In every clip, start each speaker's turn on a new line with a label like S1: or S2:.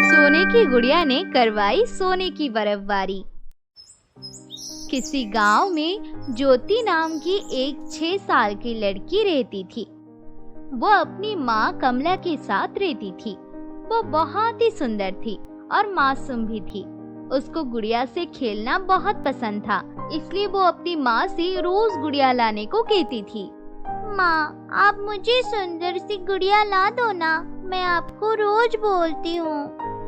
S1: सोने की गुड़िया ने करवाई सोने की बर्फबारी। किसी गांव में ज्योति नाम की एक 6 साल की लड़की रहती थी। वो अपनी माँ कमला के साथ रहती थी। वो बहुत ही सुंदर थी और मासूम भी थी। उसको गुड़िया से खेलना बहुत पसंद था, इसलिए वो अपनी माँ से रोज गुड़िया लाने को कहती थी।
S2: माँ, आप मुझे सुंदर सी गुड़िया ला दो ना, मैं आपको रोज बोलती हूँ।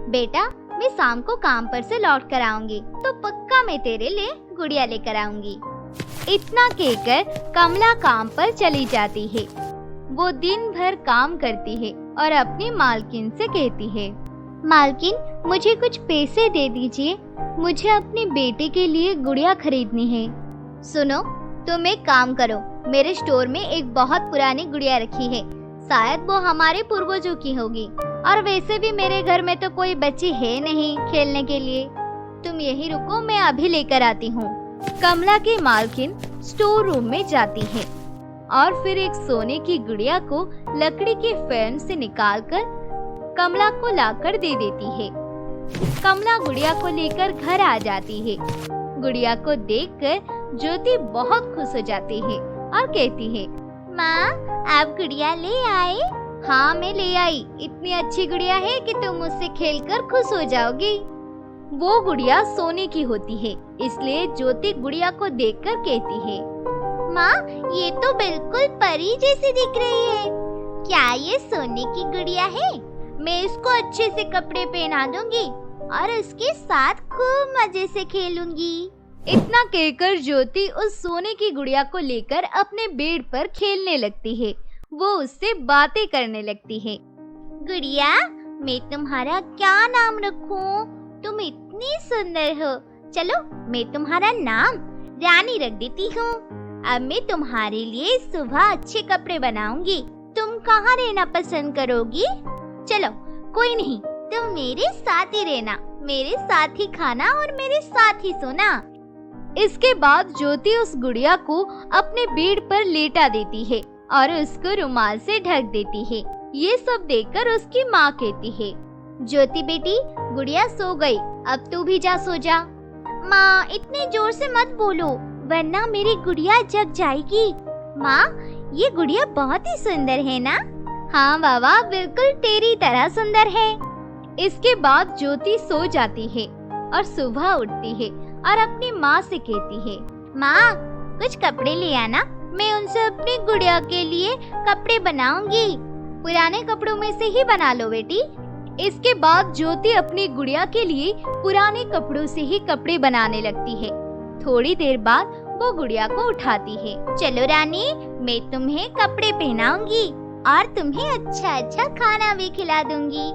S1: बेटा, मैं शाम को काम पर से लौट कर आऊंगी तो पक्का मैं तेरे लिए गुड़िया लेकर आऊंगी। इतना कहकर कमला काम पर चली जाती है। वो दिन भर काम करती है और अपनी मालकिन से कहती है,
S2: मालकिन, मुझे कुछ पैसे दे दीजिए, मुझे अपने बेटे के लिए गुड़िया खरीदनी है।
S1: सुनो, तुम एक काम करो, मेरे स्टोर में एक बहुत पुरानी गुड़िया रखी है, शायद वो हमारे पूर्वजों की होगी, और वैसे भी मेरे घर में तो कोई बच्ची है नहीं खेलने के लिए। तुम यहीं रुको, मैं अभी लेकर आती हूँ। कमला की मालकिन स्टोर रूम में जाती है और फिर एक सोने की गुड़िया को लकड़ी के फ्रेम से निकालकर कमला को लाकर दे देती है। कमला गुड़िया को लेकर घर आ जाती है। गुड़िया को देखकर ज्योति बहुत खुश हो जाती है और कहती है,
S2: माँ, आप गुड़िया ले आए?
S1: हाँ, मैं ले आई। इतनी अच्छी गुड़िया है कि तुम मुझसे खेलकर खुश हो जाओगी। वो गुड़िया सोने की होती है, इसलिए ज्योति गुड़िया को देखकर कहती है,
S2: माँ, ये तो बिल्कुल परी जैसी दिख रही है। क्या ये सोने की गुड़िया है? मैं इसको अच्छे से कपड़े पहना दूंगी और उसके साथ खूब मजे से खेलूंगी।
S1: इतना कहकर ज्योति उस सोने की गुड़िया को लेकर अपने बेड पर खेलने लगती है। वो उससे बातें करने लगती है।
S2: गुड़िया, मैं तुम्हारा क्या नाम रखूं? तुम इतनी सुंदर हो। चलो, मैं तुम्हारा नाम रानी रख देती हूँ। अब मैं तुम्हारे लिए सुबह अच्छे कपड़े बनाऊंगी। तुम कहाँ रहना पसंद करोगी? चलो, कोई नहीं, तुम मेरे साथ ही रहना, मेरे साथ ही खाना और मेरे साथ ही सोना।
S1: इसके बाद ज्योति उस गुड़िया को अपने बेड पर लेटा देती है और उसको रुमाल से ढक देती है। ये सब देखकर उसकी माँ कहती है,
S2: ज्योति बेटी, गुड़िया सो गई, अब तू भी जा सो जा। माँ, इतने जोर से मत बोलो, वरना मेरी गुड़िया जग जाएगी। माँ, ये गुड़िया बहुत ही सुंदर है ना?
S1: हाँ बाबा, बिल्कुल तेरी तरह सुंदर है। इसके बाद ज्योति सो जाती है और सुबह उठती है और अपनी माँ से कहती है,
S2: माँ, कुछ कपड़े ले आना, मैं उनसे अपनी गुड़िया के लिए कपड़े बनाऊंगी।
S1: पुराने कपड़ों में से ही बना लो बेटी। इसके बाद ज्योति अपनी गुड़िया के लिए पुराने कपड़ों से ही कपड़े बनाने लगती है। थोड़ी देर बाद वो गुड़िया को उठाती है।
S2: चलो रानी, मैं तुम्हें कपड़े पहनाऊंगी और तुम्हें अच्छा अच्छा खाना भी खिला दूंगी।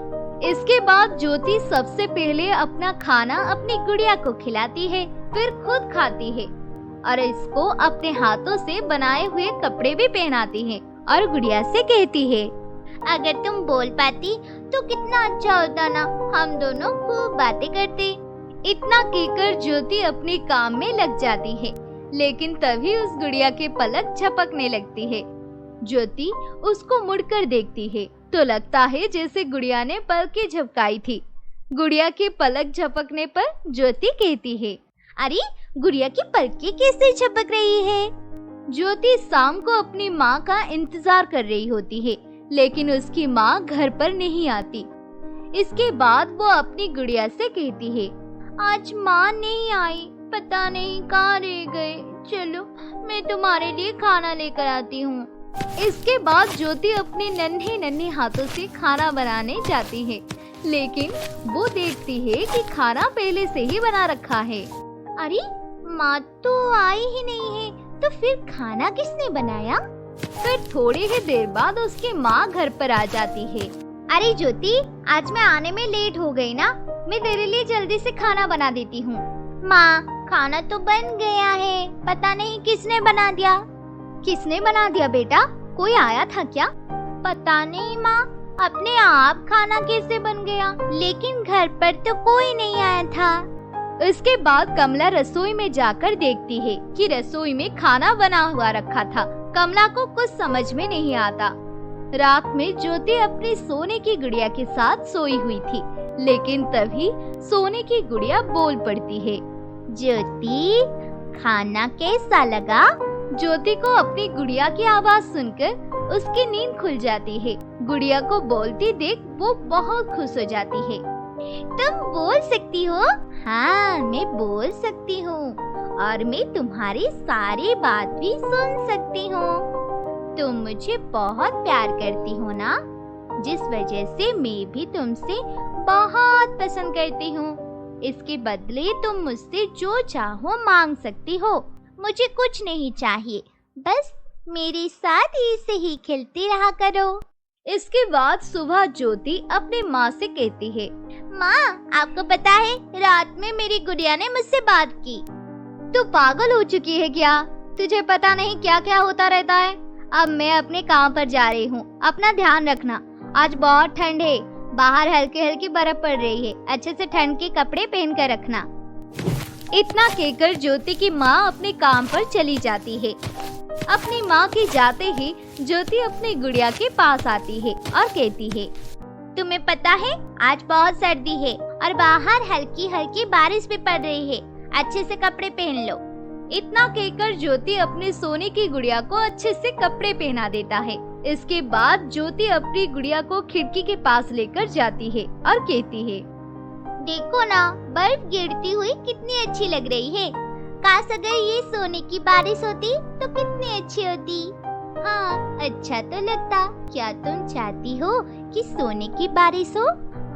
S1: इसके बाद ज्योति सबसे पहले अपना खाना अपनी गुड़िया को खिलाती है, फिर खुद खाती है और इसको अपने हाथों से बनाए हुए कपड़े भी पहनाती है और गुड़िया से कहती है,
S2: अगर तुम बोल पाती तो कितना अच्छा होता ना, हम दोनों खूब बातें करते।
S1: इतना कहकर ज्योति अपने काम में लग जाती है, लेकिन तभी उस गुड़िया के पलक झपकने लगती है। ज्योति उसको मुड़कर देखती है तो लगता है जैसे गुड़िया ने पलकें झपकाई थी। गुड़िया के पलक झपकने पर ज्योति कहती है,
S2: अरे, गुड़िया की पलकें कैसे झपक रही है?
S1: ज्योति शाम को अपनी माँ का इंतजार कर रही होती है, लेकिन उसकी माँ घर पर नहीं आती। इसके बाद वो अपनी गुड़िया से कहती है,
S2: आज माँ नहीं आई, पता नहीं कहाँ रह गए। चलो, मैं तुम्हारे लिए खाना लेकर आती हूँ।
S1: इसके बाद ज्योति अपने नन्हे नन्हे हाथों से खाना बनाने जाती है, लेकिन वो देखती है कि खाना पहले से ही बना रखा है।
S2: अरे, माँ तो आई ही नहीं है, तो फिर खाना किसने बनाया?
S1: फिर थोड़ी ही देर बाद उसकी माँ घर पर आ जाती है।
S2: अरे ज्योति, आज मैं आने में लेट हो गई ना, मैं तेरे लिए जल्दी से खाना बना देती हूँ। माँ, खाना तो बन गया है, पता नहीं किसने बना दिया।
S1: किसने बना दिया बेटा? कोई आया था क्या?
S2: पता नहीं माँ, अपने आप खाना कैसे बन गया, लेकिन घर पर तो कोई नहीं आया था।
S1: इसके बाद कमला रसोई में जाकर देखती है कि रसोई में खाना बना हुआ रखा था। कमला को कुछ समझ में नहीं आता। रात में ज्योति अपनी सोने की गुड़िया के साथ सोई हुई थी, लेकिन तभी सोने की गुड़िया बोल पड़ती है।
S2: ज्योति, खाना कैसा लगा?
S1: ज्योति को अपनी गुड़िया की आवाज सुनकर उसकी नींद खुल जाती है। गुड़िया को बोलती देख वो बहुत खुश हो जाती है।
S2: तुम बोल सकती हो? हाँ, मैं बोल सकती हूँ और मैं तुम्हारी सारी बात भी सुन सकती हूँ। तुम मुझे बहुत प्यार करती हो ना, जिस वजह से मैं भी तुमसे बहुत पसंद करती हूँ। इसके बदले तुम मुझसे जो चाहो मांग सकती हो। मुझे कुछ नहीं चाहिए, बस मेरे साथ ऐसे ही खेलती रहा करो।
S1: इसके बाद सुबह ज्योति अपनी माँ से कहती है,
S2: माँ, आपको पता है रात में मेरी गुड़िया ने मुझसे बात की।
S1: तू पागल हो चुकी है क्या? तुझे पता नहीं क्या क्या होता रहता है। अब मैं अपने काम पर जा रही हूँ, अपना ध्यान रखना। आज बहुत ठंड है, बाहर हल्की हल्की बर्फ पड़ रही है, अच्छे से ठंड के कपड़े पहन कर रखना। इतना कहकर ज्योति की माँ अपने काम पर चली जाती है। अपनी माँ के जाते ही ज्योति अपनी गुड़िया के पास आती है और कहती है,
S2: तुम्हें पता है आज बहुत सर्दी है और बाहर हल्की हल्की बारिश भी पड़ रही है, अच्छे से कपड़े पहन लो।
S1: इतना कहकर ज्योति अपने सोने की गुड़िया को अच्छे से कपड़े पहना देता है। इसके बाद ज्योति अपनी गुड़िया को खिड़की के पास लेकर जाती है और कहती है,
S2: देखो ना, बर्फ गिरती हुई कितनी अच्छी लग रही है। काश अगर ये सोने की बारिश होती तो कितनी अच्छी होती। हाँ, अच्छा तो लगता। क्या तुम चाहती हो कि सोने की बारिश हो?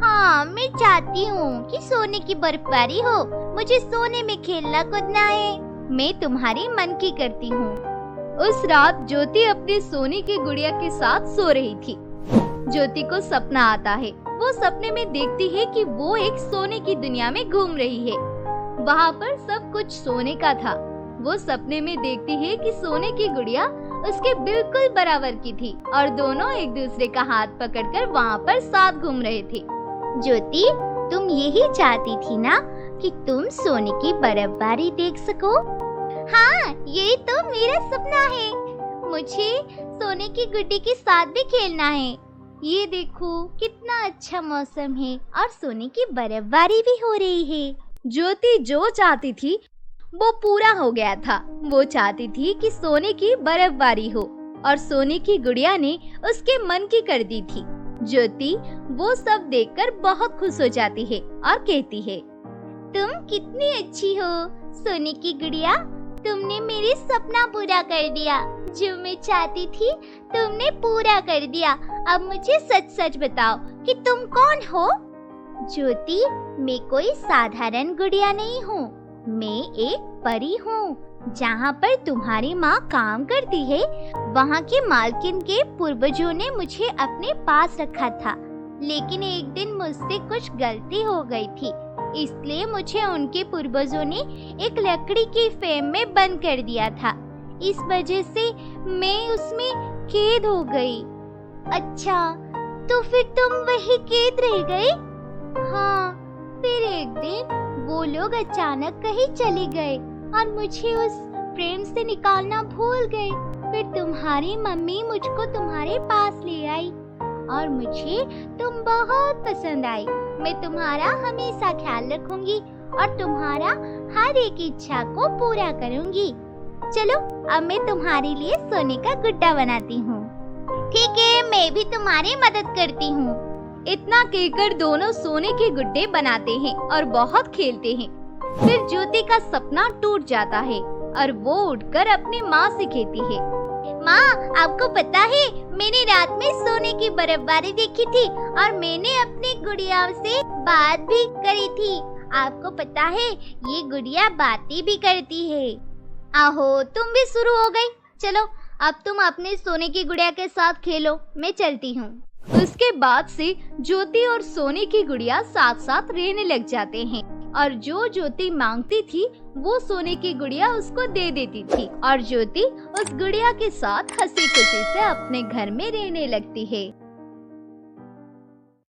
S2: हाँ, मैं चाहती हूँ कि सोने की बर्फबारी हो। मुझे सोने में खेलना कूदना है। मैं तुम्हारी मन की करती हूँ।
S1: उस रात ज्योति अपनी सोने की गुड़िया के साथ सो रही थी। ज्योति को सपना आता है। वो सपने में देखती है कि वो एक सोने की दुनिया में घूम रही है। वहाँ पर सब कुछ सोने का था। वो सपने में देखती है कि सोने की गुड़िया उसके बिल्कुल बराबर की थी और दोनों एक दूसरे का हाथ पकड़कर वहाँ पर साथ घूम रहे थे।
S2: ज्योति, तुम यही चाहती थी ना कि तुम सोने की बर्फबारी देख सको? हाँ, ये तो मेरा सपना है। मुझे सोने की गुड्डी के साथ भी खेलना है। ये देखो कितना अच्छा मौसम है और सोने की बर्फबारी भी हो रही है।
S1: ज्योति जो चाहती थी वो पूरा हो गया था। वो चाहती थी कि सोने की बर्फबारी हो और सोने की गुड़िया ने उसके मन की कर दी थी। ज्योति वो सब देखकर बहुत खुश हो जाती है और कहती है,
S2: तुम कितनी अच्छी हो सोने की गुड़िया। तुमने मेरे सपना पूरा कर दिया। जो मैं चाहती थी तुमने पूरा कर दिया। अब मुझे सच सच बताओ कि तुम कौन हो? ज्योति, मैं कोई साधारण गुड़िया नहीं हूँ। मैं एक परी हूँ। जहाँ पर तुम्हारी माँ काम करती है, वहाँ के मालकिन के पूर्वजों ने मुझे अपने पास रखा था। लेकिन एक दिन मुझसे कुछ गलती हो गई थी, इसलिए मुझे उनके पूर्वजों ने एक लकड़ी की फ्रेम में बंद कर दिया था। इस वजह से मैं उसमें कैद हो गई। अच्छा, तो फिर तुम वही कैद रह गई? हाँ, फिर एक दिन वो लोग अचानक कहीं चले गए और मुझे उस फ्रेम से निकालना भूल गए। फिर तुम्हारी मम्मी मुझको तुम्हारे पास ले आई और मुझे तुम बहुत पसंद आई। मैं तुम्हारा हमेशा ख्याल रखूंगी और तुम्हारा हर एक इच्छा को पूरा करूंगी। चलो, अब मैं तुम्हारे लिए सोने का गुड्डा बनाती हूँ। ठीक है, मैं भी तुम्हारी मदद करती हूँ।
S1: इतना कहकर दोनों सोने के गुड्डे बनाते हैं और बहुत खेलते हैं। फिर ज्योति का सपना टूट जाता है और वो उठकर अपनी माँ से कहती है,
S2: माँ, आपको पता है मैंने रात में सोने की बर्फबारी देखी थी और मैंने अपनी गुड़िया से बात भी करी थी। आपको पता है ये गुड़िया बातें भी करती है।
S1: आहो, तुम भी शुरू हो गई। चलो, अब तुम अपने सोने की गुड़िया के साथ खेलो, मैं चलती हूँ। उसके बाद से ज्योति और सोने की गुड़िया साथ साथ रहने लग जाते हैं और जो ज्योति मांगती थी वो सोने की गुड़िया उसको दे देती थी और ज्योति उस गुड़िया के साथ हंसी खुशी से अपने घर में रहने लगती है।